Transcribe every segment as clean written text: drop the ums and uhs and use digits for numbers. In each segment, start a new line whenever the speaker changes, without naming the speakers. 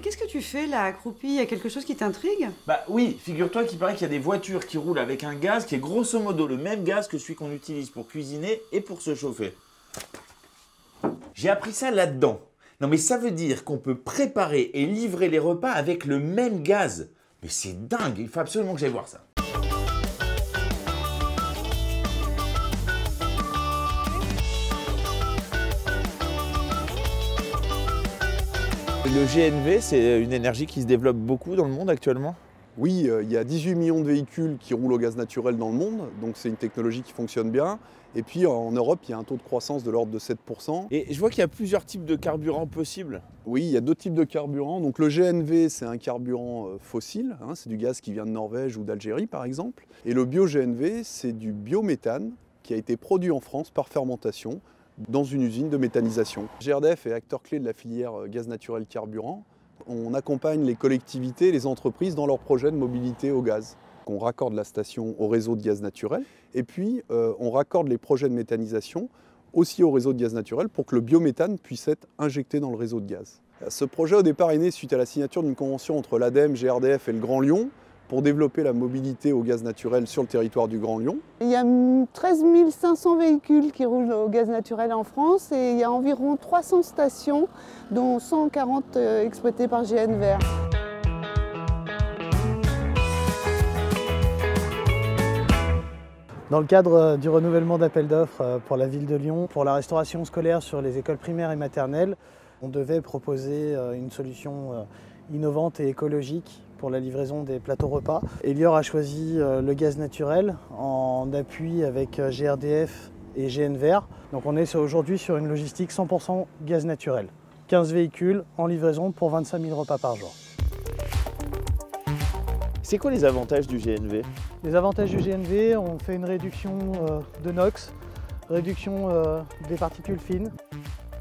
Mais qu'est-ce que tu fais là, accroupi? Il y a quelque chose qui t'intrigue?
Bah oui, figure-toi qu'il paraît qu'il y a des voitures qui roulent avec un gaz qui est grosso modo le même gaz que celui qu'on utilise pour cuisiner et pour se chauffer. J'ai appris ça là-dedans. Non mais ça veut dire qu'on peut préparer et livrer les repas avec le même gaz. Mais c'est dingue, il faut absolument que j'aille voir ça. Le GNV, c'est une énergie qui se développe beaucoup dans le monde actuellement?
Oui, il y a 18 millions de véhicules qui roulent au gaz naturel dans le monde, donc c'est une technologie qui fonctionne bien. Et puis en Europe, il y a un taux de croissance de l'ordre de 7%.
Et je vois qu'il y a plusieurs types de carburants possibles.
Oui, il y a deux types de carburants. Donc le GNV, c'est un carburant fossile, hein, c'est du gaz qui vient de Norvège ou d'Algérie par exemple. Et le bio-GNV, c'est du biométhane qui a été produit en France par fermentation dans une usine de méthanisation. GRDF est acteur clé de la filière gaz naturel carburant. On accompagne les collectivités et les entreprises dans leurs projets de mobilité au gaz. On raccorde la station au réseau de gaz naturel et puis on raccorde les projets de méthanisation aussi au réseau de gaz naturel pour que le biométhane puisse être injecté dans le réseau de gaz. Ce projet au départ est né suite à la signature d'une convention entre l'ADEME, GRDF et le Grand Lyon pour développer la mobilité au gaz naturel sur le territoire du Grand Lyon.
Il y a 13 500 véhicules qui roulent au gaz naturel en France et il y a environ 300 stations, dont 140 exploitées par GNV.
Dans le cadre du renouvellement d'appel d'offres pour la ville de Lyon, pour la restauration scolaire sur les écoles primaires et maternelles, on devait proposer une solution innovante et écologique pour la livraison des plateaux repas. Elior a choisi le gaz naturel en appui avec GRDF et GNVR. Donc on est aujourd'hui sur une logistique 100% gaz naturel. 15 véhicules en livraison pour 25 000 repas par jour.
C'est quoi les avantages du GNV?
Les avantages du GNV, on fait une réduction de NOx, réduction des particules fines,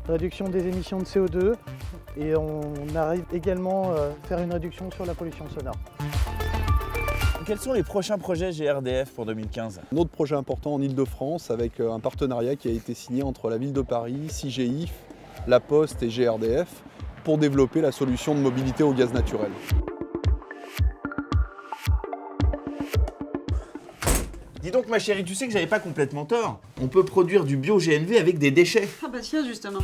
réduction des émissions de CO2 et on arrive également à faire une réduction sur la pollution sonore.
Quels sont les prochains projets GRDF pour 2015?
Un autre projet important en Ile-de-France avec un partenariat qui a été signé entre la ville de Paris, CGIF, La Poste et GRDF pour développer la solution de mobilité au gaz naturel.
Dis donc ma chérie, tu sais que j'avais pas complètement tort. On peut produire du bio-GNV avec des déchets.
Ah bah tiens, justement.